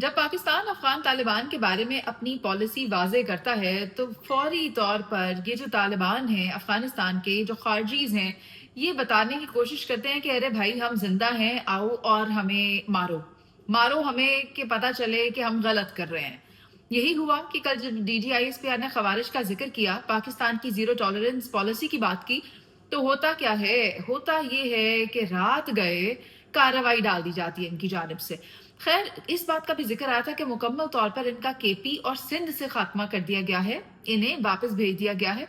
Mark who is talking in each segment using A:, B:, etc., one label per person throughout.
A: جب پاکستان افغان طالبان کے بارے میں اپنی پالیسی واضح کرتا ہے تو فوری طور پر یہ جو طالبان ہیں افغانستان کے جو خارجیز ہیں یہ بتانے کی کوشش کرتے ہیں کہ ارے بھائی ہم زندہ ہیں، آؤ اور ہمیں مارو مارو ہمیں، کہ پتہ چلے کہ ہم غلط کر رہے ہیں۔ یہی ہوا کہ کل جب D G I S P R نے خوارج کا ذکر کیا، پاکستان کی زیرو ٹالرنس پالیسی کی بات کی، تو ہوتا کیا ہے؟ ہوتا یہ ہے کہ رات گئے کارروائی ڈال دی جاتی ہے ان کی جانب سے۔ خیر، اس بات کا بھی ذکر آیا تھا کہ مکمل طور پر ان کا کے پی اور سندھ سے خاتمہ کر دیا گیا ہے، انہیں واپس بھیج دیا گیا ہے۔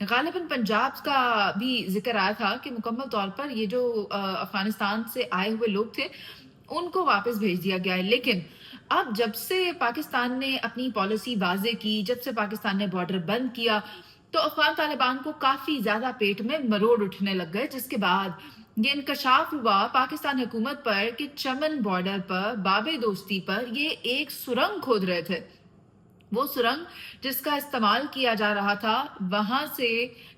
A: غالباً پنجاب کا بھی ذکر آیا تھا کہ مکمل طور پر یہ جو افغانستان سے آئے ہوئے لوگ تھے ان کو واپس بھیج دیا گیا ہے۔ لیکن اب جب سے پاکستان نے اپنی پالیسی واضح کی، جب سے پاکستان نے بارڈر بند کیا، تو افغان طالبان کو کافی زیادہ پیٹ میں مروڑ اٹھنے لگ گئے، جس کے بعد یہ انکشاف ہوا پاکستان حکومت پر کہ چمن بارڈر پر باب دوستی پر یہ ایک سرنگ کھود رہے تھے۔ وہ سرنگ جس کا استعمال کیا جا رہا تھا وہاں سے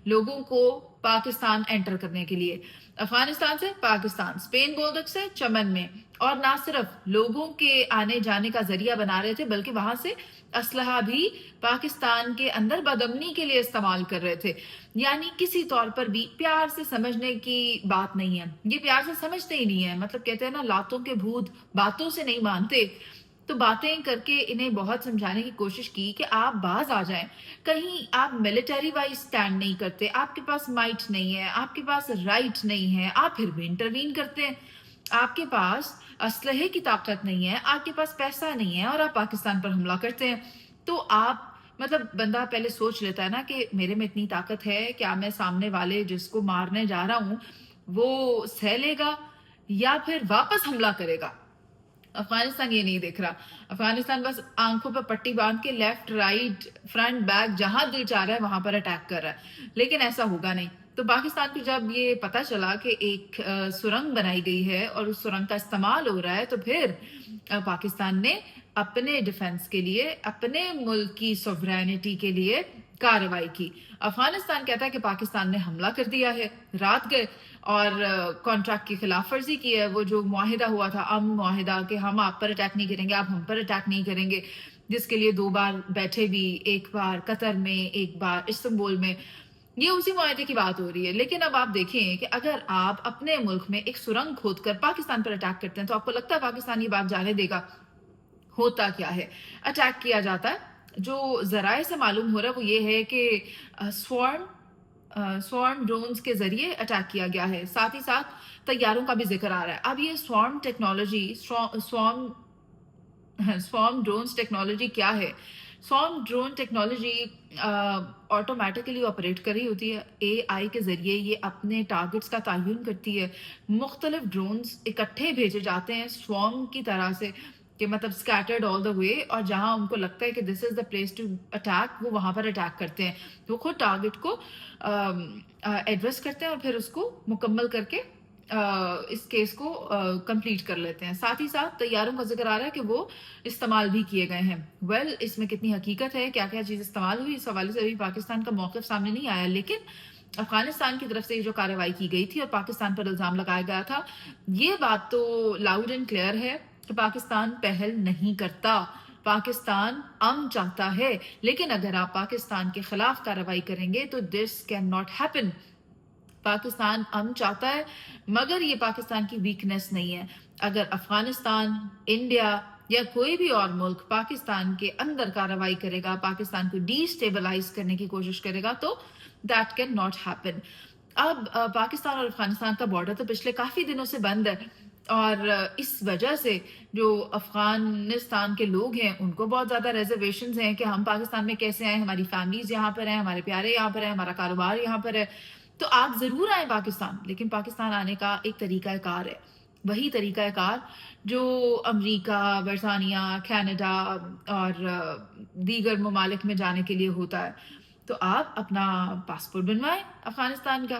A: لوگوں کو پاکستان انٹر کرنے کے لیے، افغانستان سے پاکستان، اسپین گولڈک سے چمن میں، اور نہ صرف لوگوں کے آنے جانے کا ذریعہ بنا رہے تھے بلکہ وہاں سے اسلحہ بھی پاکستان کے اندر بدامنی کے لیے استعمال کر رہے تھے۔ یعنی کسی طور پر بھی پیار سے سمجھنے کی بات نہیں ہے، یہ پیار سے سمجھتے ہی نہیں ہے، مطلب کہتے ہیں نا لاتوں کے بھوت باتوں سے نہیں مانتے، تو باتیں کر کے انہیں بہت سمجھانے کی کوشش کی کہ آپ باز آ جائیں، کہیں آپ ملٹری وائز سٹینڈ نہیں کرتے، آپ کے پاس مائٹ نہیں ہے، آپ کے پاس رائٹ نہیں ہے، آپ پھر بھی انٹروین کرتے ہیں، آپ کے پاس اسلحے کی طاقت نہیں ہے، آپ کے پاس پیسہ نہیں ہے اور آپ پاکستان پر حملہ کرتے ہیں۔ تو آپ مطلب بندہ پہلے سوچ لیتا ہے نا کہ میرے میں اتنی طاقت ہے، کیا میں سامنے والے جس کو مارنے جا رہا ہوں وہ سہ لے گا یا پھر واپس حملہ کرے گا؟ افغانستان یہ نہیں دیکھ رہا، افغانستان بس آنکھوں پہ پٹی باندھ کے لیفٹ رائٹ فرنٹ بیک جہاں دل چاہ رہا ہے وہاں پر اٹیک کر رہا ہے، لیکن ایسا ہوگا نہیں۔ تو پاکستان کو جب یہ پتا چلا کہ ایک سرنگ بنائی گئی ہے اور اس سرنگ کا استعمال ہو رہا ہے، تو پھر پاکستان نے اپنے ڈیفنس کے لیے، اپنے ملک کی سوورینٹی کے لیے کارروائی کی۔ افغانستان کہتا ہے کہ پاکستان نے حملہ کر دیا ہے، رات گئے اور کانٹریکٹ کی خلاف ورزی کی ہے، وہ جو معاہدہ ہوا تھا امن معاہدہ کہ ہم آپ پر اٹیک نہیں کریں گے، آپ ہم پر اٹیک نہیں کریں گے، جس کے لیے 2 بار بیٹھے بھی، ایک بار قطر میں، ایک بار استنبول میں، یہ اسی معاہدے کی بات ہو رہی ہے۔ لیکن اب آپ دیکھیں کہ اگر آپ اپنے ملک میں ایک سرنگ کھود کر پاکستان پر اٹیک کرتے ہیں تو آپ کو لگتا ہے پاکستان یہ بات جانے دے گا؟ ہوتا کیا ہے؟ اٹیک کیا جاتا ہے، جو ذرائع سے معلوم ہو رہا ہے وہ یہ ہے کہ سوارم ڈرونز کے ذریعے اٹیک کیا گیا ہے، ساتھ ہی ساتھ طیاروں کا بھی ذکر آ رہا ہے۔ اب یہ سوارم ٹیکنالوجی، سوارم ڈرونز ٹیکنالوجی کیا ہے؟ سوارم ڈرون ٹیکنالوجی آٹومیٹیکلی آپریٹ کر رہی ہوتی ہے، اے آئی کے ذریعے یہ اپنے ٹارگٹس کا تعین کرتی ہے، مختلف ڈرونز اکٹھے بھیجے جاتے ہیں سوارم کی طرح سے، کہ مطلب اسکیٹرڈ آل دا وے، اور جہاں ان کو لگتا ہے کہ دس از دا پلیس ٹو اٹیک وہ وہاں پر اٹیک کرتے ہیں، وہ خود ٹارگٹ کو ایڈریس کرتے ہیں اور پھر اس کو مکمل کر کے اس کیس کو کمپلیٹ کر لیتے ہیں۔ ساتھ ہی ساتھ طیاروں کا ذکر آ رہا ہے کہ وہ استعمال بھی کیے گئے ہیں۔ اس میں کتنی حقیقت ہے، کیا کیا چیز استعمال ہوئی، اس حوالے سے ابھی پاکستان کا موقف سامنے نہیں آیا، لیکن افغانستان کی طرف سے یہ جو کارروائی کی گئی تھی اور پاکستان پر الزام لگایا گیا تھا، یہ بات تو لاؤڈ اینڈ کلیئر ہے کہ پاکستان پہل نہیں کرتا، پاکستان امن چاہتا ہے، لیکن اگر آپ پاکستان کے خلاف کارروائی کریں گے تو this can not happen. Pakistan امن چاہتا ہے مگر یہ پاکستان کی ویکنس نہیں ہے۔ اگر افغانستان، انڈیا یا کوئی بھی اور ملک پاکستان کے اندر کارروائی کرے گا، پاکستان کو ڈی اسٹیبلائز کرنے کی کوشش کرے گا، تو دیٹ کین ناٹ ہیپن۔ اب پاکستان اور افغانستان کا بارڈر تو پچھلے کافی دنوں سے بند ہے، اور اس وجہ سے جو افغانستان کے لوگ ہیں ان کو بہت زیادہ ریزرویشنز ہیں کہ ہم پاکستان میں کیسے آئیں، ہماری فیملیز یہاں پر ہیں، ہمارے پیارے یہاں پر ہیں، ہمارا کاروبار یہاں پر ہے، تو آپ ضرور آئیں پاکستان، لیکن پاکستان آنے کا ایک طریقہ کار ہے، وہی طریقہ کار جو امریکہ، برطانیہ، کینیڈا اور دیگر ممالک میں جانے کے لیے ہوتا ہے۔ تو آپ اپنا پاسپورٹ بنوائیں افغانستان کا،